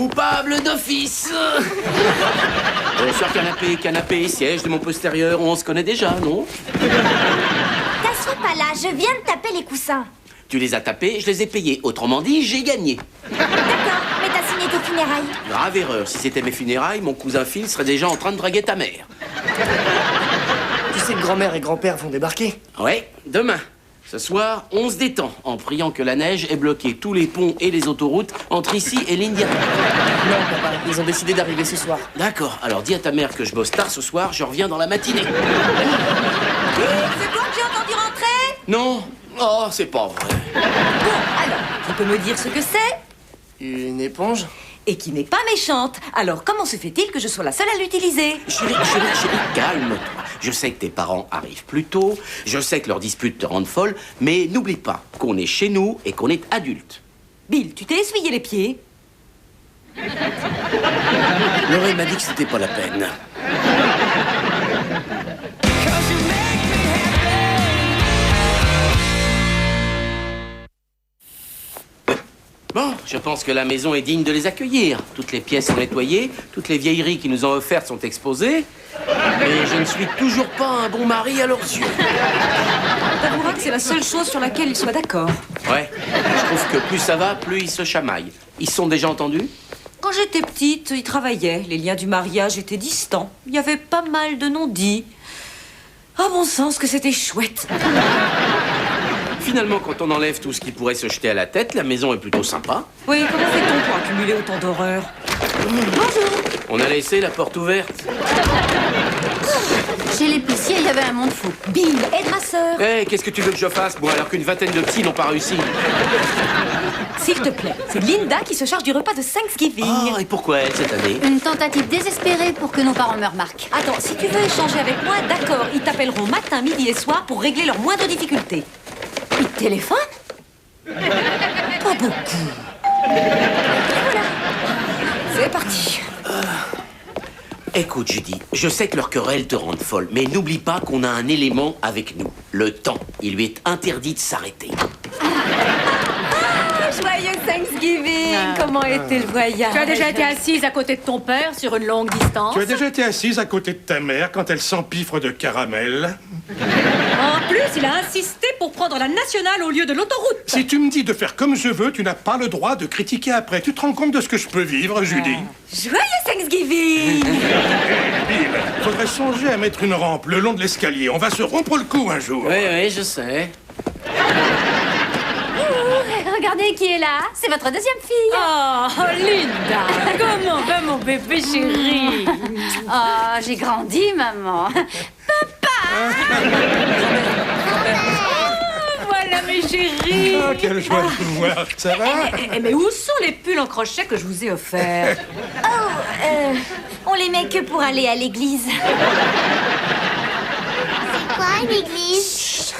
Coupable d'office. Bonsoir canapé, siège de mon postérieur, on se connaît déjà, non? T'assois pas là, je viens de taper les coussins. Tu les as tapés, je les ai payés. Autrement dit, j'ai gagné. D'accord, mais t'as signé tes funérailles. Grave erreur. Si c'était mes funérailles, mon cousin Phil serait déjà en train de draguer ta mère. Tu sais que grand-mère et grand-père vont débarquer? Ouais, demain. Ce soir, on se détend en priant que la neige ait bloqué tous les ponts et les autoroutes entre ici et l'Indiana. Non, papa, ils ont décidé d'arriver ce soir. D'accord, alors dis à ta mère que je bosse tard ce soir, je reviens dans la matinée. C'est toi que j'ai entendu rentrer? Non? Oh, c'est pas vrai. Bon, alors, tu peux me dire ce que c'est? Une éponge? Et qui n'est pas méchante. Alors, comment se fait-il que je sois la seule à l'utiliser? Chérie, calme-toi. Je sais que tes parents arrivent plus tôt, je sais que leurs disputes te rendent folle, mais n'oublie pas qu'on est chez nous et qu'on est adulte. Bill, tu t'es essuyé les pieds? Laurie m'a dit que c'était pas la peine. Bon, je pense que la maison est digne de les accueillir. Toutes les pièces sont nettoyées, toutes les vieilleries qu'ils nous ont offertes sont exposées. Et je ne suis toujours pas un bon mari à leurs yeux. T'avoueras que c'est la seule chose sur laquelle ils soient d'accord. Ouais, je trouve que plus ça va, plus ils se chamaillent. Ils se sont déjà entendus? Quand j'étais petite, ils travaillaient. Les liens du mariage étaient distants. Il y avait pas mal de non-dits. À bon sens que c'était chouette. Finalement, quand on enlève tout ce qui pourrait se jeter à la tête, la maison est plutôt sympa. Oui, comment fait-on pour accumuler autant d'horreurs? Bonjour. On a laissé la porte ouverte. Chez l'épicier, il y avait un monde fou. Bill, aide ma sœur. Hé, qu'est-ce que tu veux que je fasse, moi, alors qu'une vingtaine de petits n'ont pas réussi? S'il te plaît, c'est Linda qui se charge du repas de Thanksgiving. Oh, et pourquoi elle, cette année? Une tentative désespérée pour que nos parents me remarquent. Attends, si tu veux échanger avec moi, d'accord, ils t'appelleront matin, midi et soir pour régler leurs moindres difficultés. Ils te téléphonent? Pas beaucoup. C'est parti. Écoute, Judy, je sais que leurs querelles te rendent folle, mais n'oublie pas qu'on a un élément avec nous. Le temps. Il lui est interdit de s'arrêter. Joyeux Thanksgiving. Comment était le voyage? Tu as déjà été assise à côté de ton père sur une longue distance? Tu as déjà été assise à côté de ta mère quand elle s'empiffre de caramel? En plus, il a insisté pour prendre la nationale au lieu de l'autoroute. Si tu me dis de faire comme je veux, tu n'as pas le droit de critiquer après. Tu te rends compte de ce que je peux vivre, Judy? Joyeux Thanksgiving. Bill, faudrait songer à mettre une rampe le long de l'escalier. On va se rompre le cou un jour. Oui, je sais. Regardez qui est là. C'est votre deuxième fille. Oh, Linda, comment va mon bébé chéri? Oh, j'ai grandi, maman. Voilà mes chéris. Oh, quelle joie de vous voir. Ça va? Mais où sont les pulls en crochet que je vous ai offerts? On les met que pour aller à l'église. C'est quoi une église?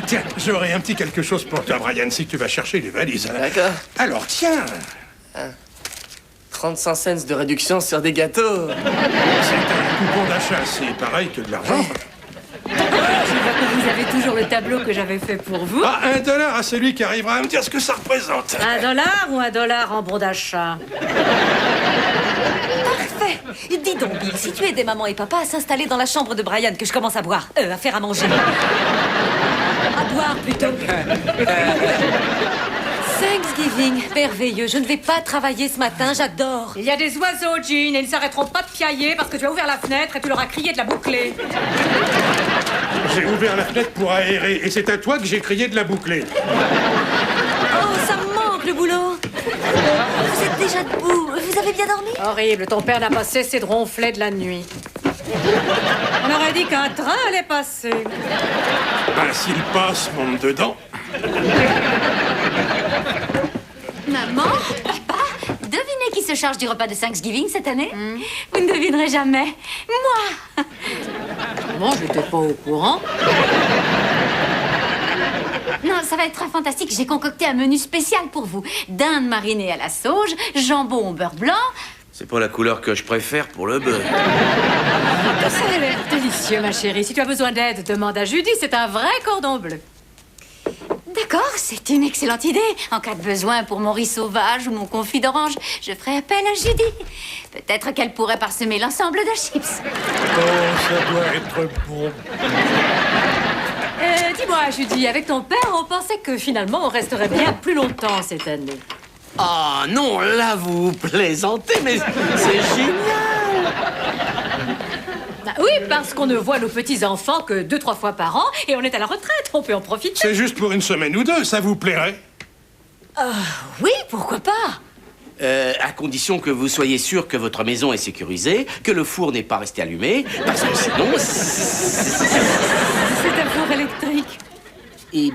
Tiens, j'aurai un petit quelque chose pour toi, Brian, si tu vas chercher les valises. D'accord. Alors, tiens. 35 cents de réduction sur des gâteaux. C'est un coupon d'achat, c'est pareil que de l'argent. Je vois que vous avez toujours le tableau que j'avais fait pour vous. Ah, $1 à celui qui arrivera à me dire ce que ça représente. $1 ou $1 en bon d'achat? Parfait. Dis donc, Bill, si tu aidais maman et papa à s'installer dans la chambre de Brian, que je commence à boire, à faire à manger. À boire, plutôt. Thanksgiving, merveilleux. Je ne vais pas travailler ce matin, j'adore. Il y a des oiseaux, Jean, et ils ne s'arrêteront pas de piailler parce que tu as ouvert la fenêtre et tu leur as crié de la boucler. J'ai ouvert la fenêtre pour aérer, et c'est à toi que j'ai crié de la boucler. Oh, ça me manque, le boulot. Vous êtes déjà debout. Vous avez bien dormi? Horrible, ton père n'a pas cessé de ronfler de la nuit. On aurait dit qu'un train allait passer. Ben, s'il passe, monte dedans. Maman, papa, devinez qui se charge du repas de Thanksgiving cette année? Vous ne devinerez jamais. Moi. Bon, j'étais pas au courant. Non, ça va être très fantastique. J'ai concocté un menu spécial pour vous. Dinde marinée à la sauge, jambon au beurre blanc. C'est pas la couleur que je préfère pour le beurre. Ça a l'air délicieux, ma chérie. Si tu as besoin d'aide, demande à Judy. C'est un vrai cordon bleu. D'accord. D'accord, c'est une excellente idée. En cas de besoin pour mon riz sauvage ou mon confit d'orange, je ferai appel à Judy. Peut-être qu'elle pourrait parsemer l'ensemble de chips. Oh, ça doit être bon. Dis-moi, Judy, avec ton père, on pensait que finalement on resterait bien plus longtemps cette année. Ah non, là vous plaisantez, mais c'est génial. Bah oui, parce qu'on ne voit nos petits-enfants que 2-3 fois par an et on est à la retraite, on peut en profiter. C'est juste pour une semaine ou deux, ça vous plairait? Oui, pourquoi pas? À condition que vous soyez sûr que votre maison est sécurisée, que le four n'est pas resté allumé, parce que sinon... C'est un four électrique. Et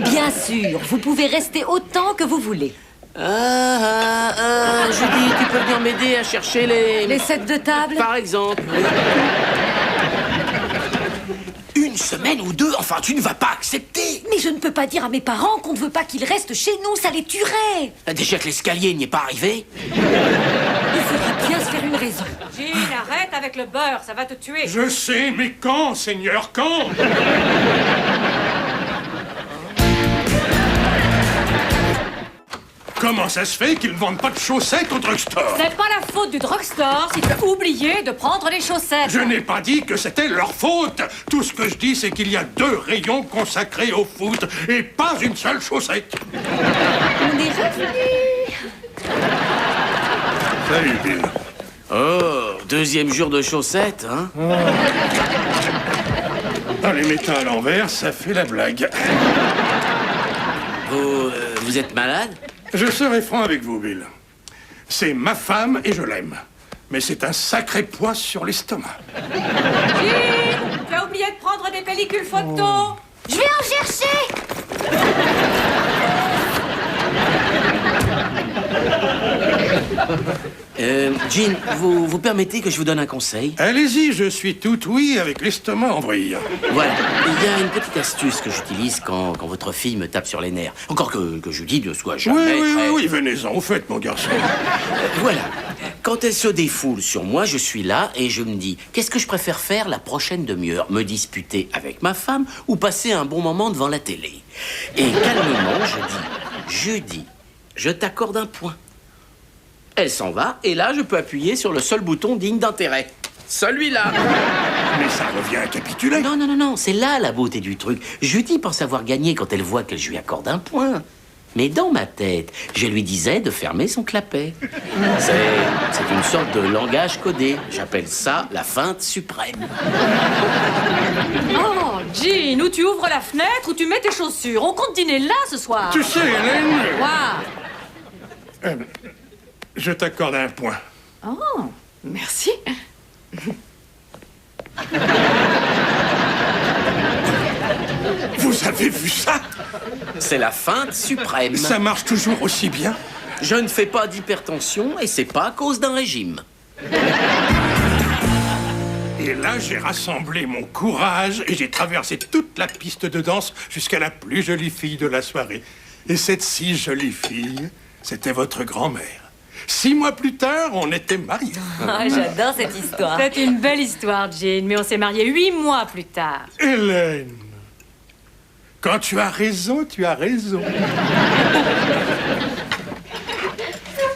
Bien sûr, vous pouvez rester autant que vous voulez. Judy, tu peux venir m'aider à chercher Les sets de table? Par exemple. Une semaine ou deux, enfin, tu ne vas pas accepter. Mais je ne peux pas dire à mes parents qu'on ne veut pas qu'ils restent chez nous, ça les tuerait. Déjà que l'escalier n'y est pas arrivé. Il faudra bien se faire une raison. Jean, arrête avec le beurre, ça va te tuer. Je sais, mais quand, Seigneur, quand? Comment ça se fait qu'ils ne vendent pas de chaussettes au drugstore? C'est pas la faute du drugstore si tu as oublié de prendre les chaussettes. Je n'ai pas dit que c'était leur faute. Tout ce que je dis, c'est qu'il y a 2 rayons consacrés au foot et pas une seule chaussette. On est revenus. Salut, Bill. Oh, deuxième jour de chaussettes, hein? En les mettant à l'envers, ça fait la blague. Vous êtes malade? Je serai franc avec vous, Bill. C'est ma femme et je l'aime. Mais c'est un sacré poids sur l'estomac. Jean, tu as oublié de prendre des pellicules photo. Je vais en chercher. Jean, vous permettez que je vous donne un conseil? Allez-y, je suis tout oui avec l'estomac en vrille. Voilà, il y a une petite astuce que j'utilise quand votre fille me tape sur les nerfs. Encore que Judy ne soit jamais Oui, venez-en, au fait, mon garçon. Voilà. Quand elle se défoule sur moi, je suis là et je me dis, qu'est-ce que je préfère faire la prochaine demi-heure? Me disputer avec ma femme ou passer un bon moment devant la télé? Et calmement, je dis, Judy, je t'accorde un point. Elle s'en va, et là, je peux appuyer sur le seul bouton digne d'intérêt. Celui-là. Mais ça revient à capituler. Non, c'est là la beauté du truc. Judy pense avoir gagné quand elle voit que je lui accorde un point. Mais dans ma tête, je lui disais de fermer son clapet. C'est une sorte de langage codé. J'appelle ça la feinte suprême. Oh, Jean, ou tu ouvres la fenêtre ou tu mets tes chaussures. On compte dîner là ce soir. Tu sais, Hélène... Waouh. Je t'accorde un point. Oh, merci. Vous avez vu ça? C'est la feinte suprême. Ça marche toujours aussi bien? Je ne fais pas d'hypertension et c'est pas à cause d'un régime. Et là, j'ai rassemblé mon courage et j'ai traversé toute la piste de danse jusqu'à la plus jolie fille de la soirée. Et cette si jolie fille, c'était votre grand-mère. 6 mois plus tard, on était mariés. J'adore cette histoire. C'est une belle histoire, Jean, mais on s'est mariés 8 mois plus tard. Hélène, quand tu as raison, tu as raison.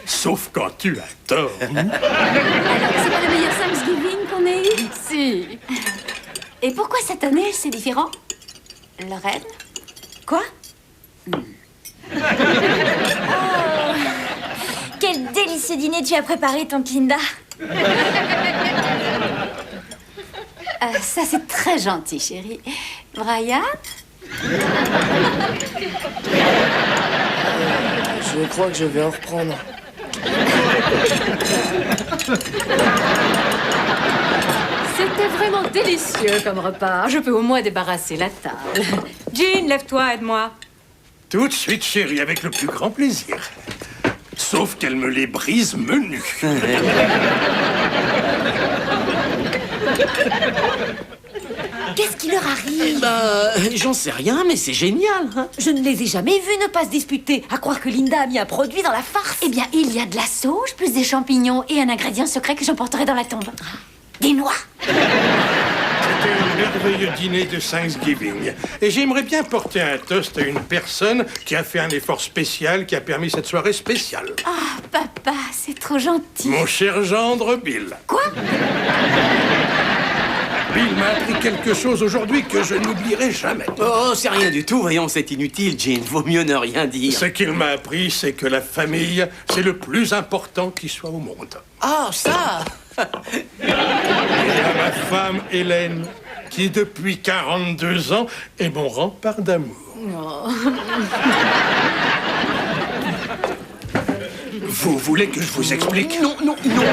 Sauf quand tu as tort. Alors, c'est pas le meilleur Thanksgiving qu'on ait eu? Si. Et pourquoi cette année, c'est différent? Lorraine? Quoi? Quel délicieux dîner tu as préparé, ton Kinda. Ça, c'est très gentil, chérie. Brian? Je crois que je vais en reprendre. C'était vraiment délicieux comme repas. Je peux au moins débarrasser la table. Jean, lève-toi, aide-moi. Tout de suite, chérie, avec le plus grand plaisir. Sauf qu'elle me les brise menus. Qu'est-ce qui leur arrive? J'en sais rien, mais c'est génial. Hein. Je ne les ai jamais vus ne pas se disputer. À croire que Linda a mis un produit dans la farce. Eh bien, il y a de la sauge, plus des champignons et un ingrédient secret que j'emporterai dans la tombe. Des noix. C'était une merveilleux dîner de Thanksgiving. Et j'aimerais bien porter un toast à une personne qui a fait un effort spécial qui a permis cette soirée spéciale. Ah, papa, c'est trop gentil. Mon cher gendre Bill. Quoi? Bill m'a appris quelque chose aujourd'hui que je n'oublierai jamais. Oh, c'est rien du tout, voyons, c'est inutile, Jean. Vaut mieux ne rien dire. Ce qu'il m'a appris, c'est que la famille, c'est le plus important qui soit au monde. Ah, ça Et à ma femme, Hélène, qui depuis 42 ans est mon rempart d'amour. Vous voulez que je vous explique? Non, non, non.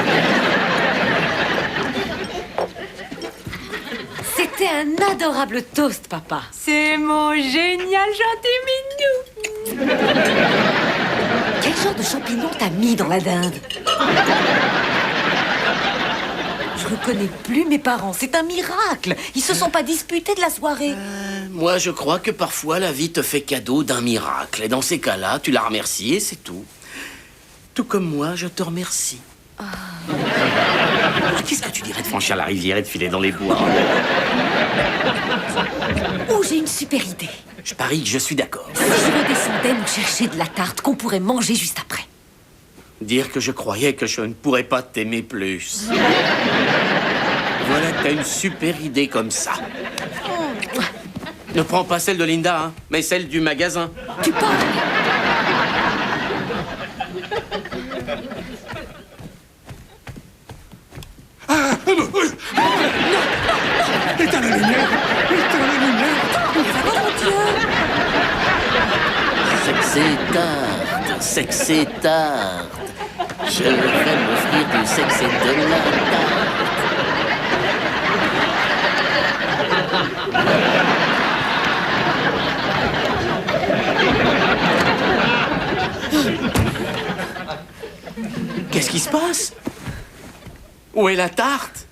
C'était un adorable toast, papa. C'est mon génial gentil minou. Quel genre de champignon t'as mis dans la dinde? Je reconnais plus mes parents. C'est un miracle. Ils se sont pas disputés de la soirée. Moi, je crois que parfois la vie te fait cadeau d'un miracle. Et dans ces cas-là, tu la remercies et c'est tout. Tout comme moi, je te remercie. Qu'est-ce que tu dirais de franchir la rivière et de filer dans les bois? Oh, j'ai une super idée. Je parie que je suis d'accord. Si je redescendais nous chercher de la tarte qu'on pourrait manger juste après. Dire que je croyais que je ne pourrais pas t'aimer plus. Voilà que t'as une super idée comme ça. Ne prends pas celle de Linda, hein, mais celle du magasin. Tu parles? Éteins la lumière! Éteins la lumière! Sexy tarte, sexy tarte. Je vais m'offrir du sexe et de la tarte. Qu'est-ce qui se passe? Où est la tarte?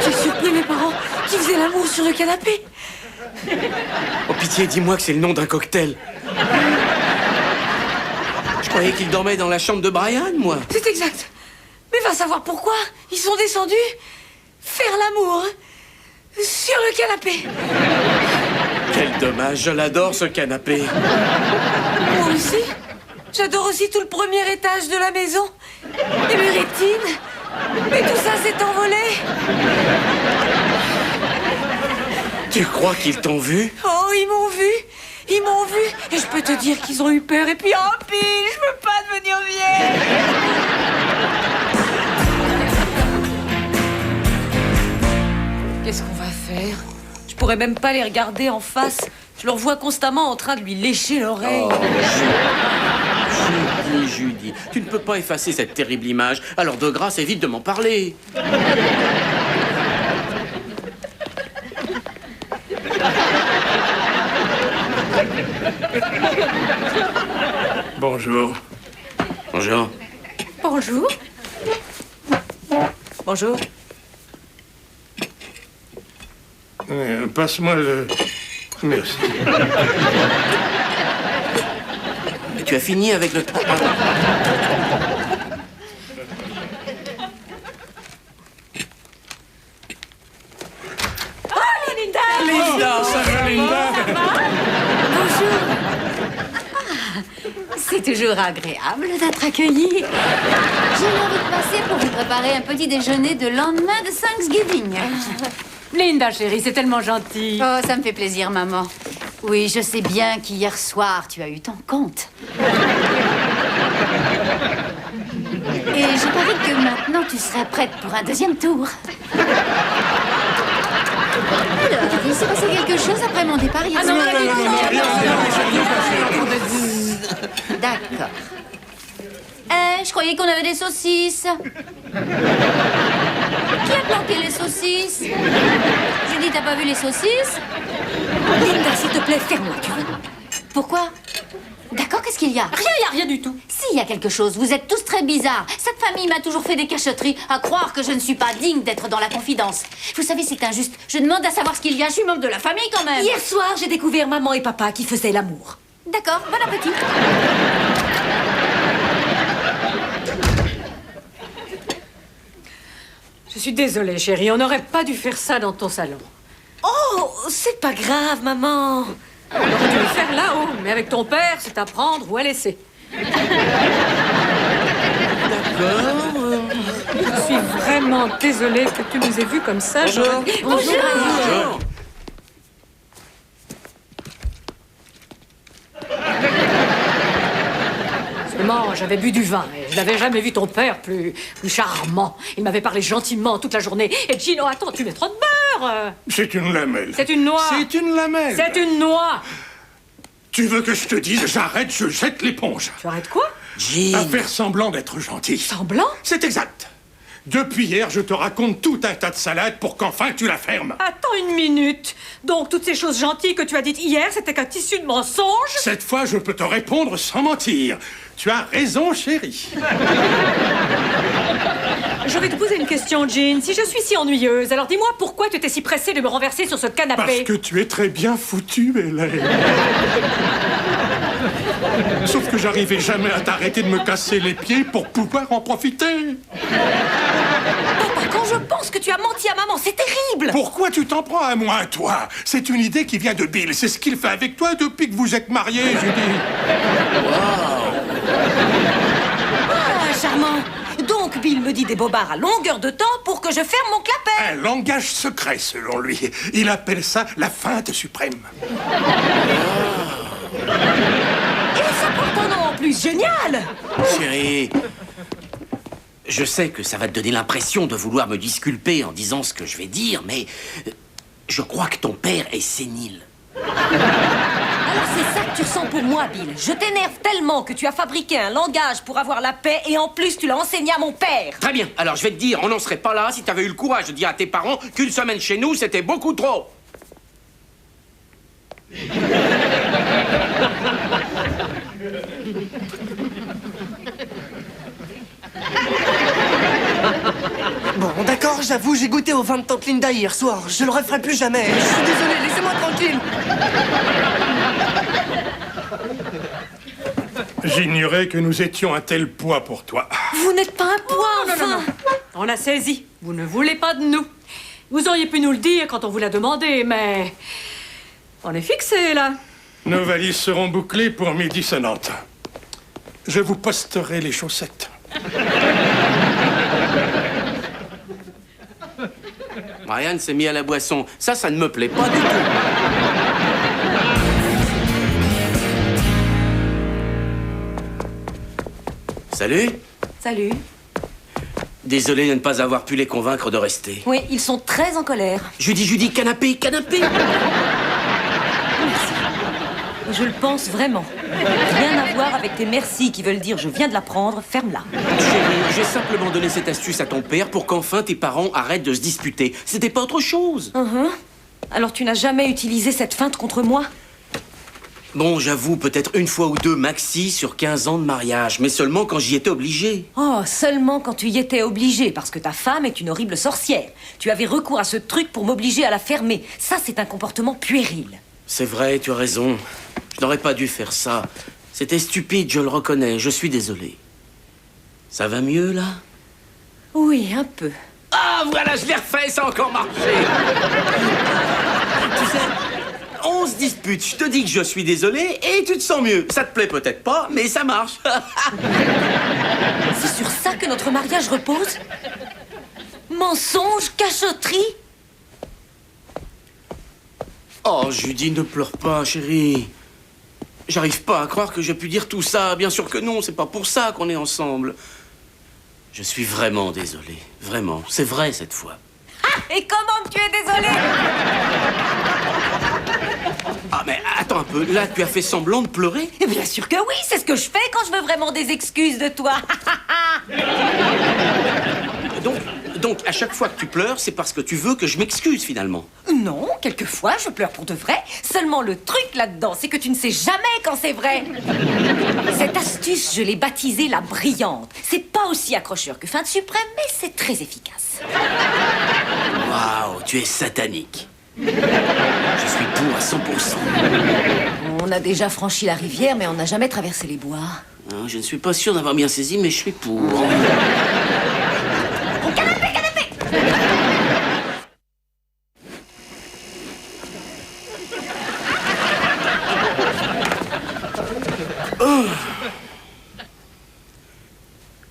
J'ai surpris mes parents qui faisaient l'amour sur le canapé. Oh pitié, dis-moi que c'est le nom d'un cocktail. Je croyais qu'il dormait dans la chambre de Brian, moi. C'est exact. Mais va savoir pourquoi. Ils sont descendus faire l'amour sur le canapé. Quel dommage, je l'adore ce canapé. Moi aussi. J'adore aussi tout le premier étage de la maison. Et mes rétines. Mais tout ça s'est envolé. Tu crois qu'ils t'ont vu? Oh, ils m'ont vu. Ils m'ont vu. Et je peux te dire qu'ils ont eu peur. Et puis, oh, pile, je peux pas devenir vieille. Qu'est-ce qu'on va faire? Je pourrais même pas les regarder en face. Je leur vois constamment en train de lui lécher l'oreille. Oh, Judy, tu ne peux pas effacer cette terrible image. Alors de grâce, évite de m'en parler. Bonjour. Bonjour. Bonjour. Bonjour. Passe-moi le... Merci. Tu as fini avec le... Linda, Ça va, Linda? C'est toujours agréable d'être accueilli. J'ai envie de passer pour vous préparer un petit déjeuner de lendemain de Thanksgiving. Linda, chérie, c'est tellement gentil. Oh, ça me fait plaisir, maman. Oui, je sais bien qu'hier soir, tu as eu ton compte. Et je parie que maintenant, tu serais prête pour un deuxième tour. Alors, il s'est passé quelque chose après mon départ hier soir? D'accord. Je croyais qu'on avait des saucisses. Qui a planqué les saucisses? J'ai dit, t'as pas vu les saucisses? Linda, s'il te plaît, ferme-la, tu veux? Pourquoi? D'accord, qu'est-ce qu'il y a? Rien, y a rien du tout. S'il y a quelque chose, vous êtes tous très bizarres. Cette famille m'a toujours fait des cachotteries, à croire que je ne suis pas digne d'être dans la confidence. Vous savez, c'est injuste. Je demande à savoir ce qu'il y a. Je suis membre de la famille, quand même. Hier soir, j'ai découvert maman et papa qui faisaient l'amour. D'accord, bon appétit. Je suis désolée, chérie, on n'aurait pas dû faire ça dans ton salon. Oh, c'est pas grave, maman. On aurait dû le faire là-haut, mais avec ton père, c'est à prendre ou à laisser. Je suis vraiment désolée que tu nous aies vus comme ça. Bonjour. Bonjour. Seulement, j'avais bu du vin et je n'avais jamais vu ton père plus charmant. Il m'avait parlé gentiment toute la journée. Et Gino, attends, tu mets trop de beurre. C'est une lamelle. C'est une noix. C'est une lamelle. C'est une noix. Tu veux que je te dise, j'arrête, je jette l'éponge. Tu arrêtes quoi? À Jean. faire semblant d'être gentil. Semblant? C'est exact. Depuis hier, je te raconte tout un tas de salades pour qu'enfin tu la fermes. Attends une minute. Donc, toutes ces choses gentilles que tu as dites hier, c'était qu'un tissu de mensonges? Cette fois, je peux te répondre sans mentir. Tu as raison, chérie. Je vais te poser une question, Jean. Si je suis si ennuyeuse, alors dis-moi pourquoi tu étais si pressée de me renverser sur ce canapé? Parce que tu es très bien foutue, Hélène. Sauf que j'arrivais jamais à t'arrêter de me casser les pieds pour pouvoir en profiter. Papa, quand je pense que tu as menti à maman, c'est terrible. Pourquoi tu t'en prends à moi, toi? C'est une idée qui vient de Bill. C'est ce qu'il fait avec toi depuis que vous êtes mariés, Judy. Ah, charmant. Donc, Bill me dit des bobards à longueur de temps pour que je ferme mon clapet. Un langage secret, selon lui. Il appelle ça la feinte suprême. Et ça porte un nom en plus génial. Chérie, je sais que ça va te donner l'impression de vouloir me disculper en disant ce que je vais dire, mais je crois que ton père est sénile. Alors c'est ça que tu ressens pour moi, Bill. Je t'énerve tellement que tu as fabriqué un langage pour avoir la paix et en plus tu l'as enseigné à mon père. Très bien, alors je vais te dire, on n'en serait pas là si t'avais eu le courage de dire à tes parents qu'une semaine chez nous, c'était beaucoup trop. Bon, d'accord, j'avoue, j'ai goûté au vin de tante Linda hier soir. Je le referai plus jamais. Je suis désolé, laissez-moi tranquille. J'ignorais que nous étions un tel poids pour toi. Vous n'êtes pas un poids, Non, enfin. non. On a saisi. Vous ne voulez pas de nous. Vous auriez pu nous le dire quand on vous l'a demandé, mais... on est fixé, là. Nos valises seront bouclées pour midi sonnante. Je vous posterai les chaussettes. Marianne s'est mis à la boisson. Ça ne me plaît pas du tout. Salut. Salut. Désolé de ne pas avoir pu les convaincre de rester. Oui, ils sont très en colère. Judy, canapé, canapé. Je le pense vraiment. Rien à voir avec tes merci qui veulent dire je viens de la prendre, ferme-la. Chérie, j'ai simplement donné cette astuce à ton père pour qu'enfin tes parents arrêtent de se disputer. C'était pas autre chose. Alors tu n'as jamais utilisé cette feinte contre moi? Bon, j'avoue, peut-être une fois ou deux maxi sur 15 ans de mariage, mais seulement quand j'y étais obligé. Oh, seulement quand tu y étais obligé, parce que ta femme est une horrible sorcière. Tu avais recours à ce truc pour m'obliger à la fermer. Ça, c'est un comportement puéril. C'est vrai, tu as raison. Je n'aurais pas dû faire ça. C'était stupide, je le reconnais. Je suis désolé. Ça va mieux, là? Oui, un peu. Ah, voilà, je l'ai refait, ça a encore marché. Tu sais, on se dispute, je te dis que je suis désolé et tu te sens mieux. Ça te plaît peut-être pas, mais ça marche. C'est sur ça que notre mariage repose? Mensonge, cachotterie? Oh, Judy, ne pleure pas, chérie. J'arrive pas à croire que j'ai pu dire tout ça. Bien sûr que non, c'est pas pour ça qu'on est ensemble. Je suis vraiment désolé. Vraiment, c'est vrai cette fois. Ah, et comment que tu es désolée? Ah, mais attends un peu, là, tu as fait semblant de pleurer? Bien sûr que oui, c'est ce que je fais quand je veux vraiment des excuses de toi. Donc, à chaque fois que tu pleures, c'est parce que tu veux que je m'excuse, finalement. Non, quelquefois, je pleure pour de vrai. Seulement le truc là-dedans, c'est que tu ne sais jamais quand c'est vrai. Cette astuce, je l'ai baptisée la brillante. C'est pas aussi accrocheur que feinte suprême, mais c'est très efficace. Waouh, tu es satanique. Je suis pour à 100%. On a déjà franchi la rivière, mais on n'a jamais traversé les bois. Hein, je ne suis pas sûr d'avoir bien saisi, mais je suis pour. Canapé, canapé!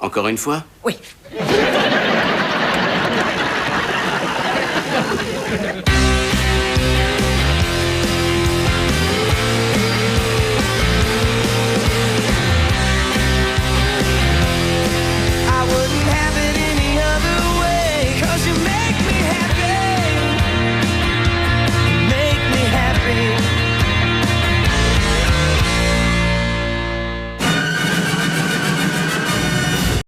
Encore une fois? Oui.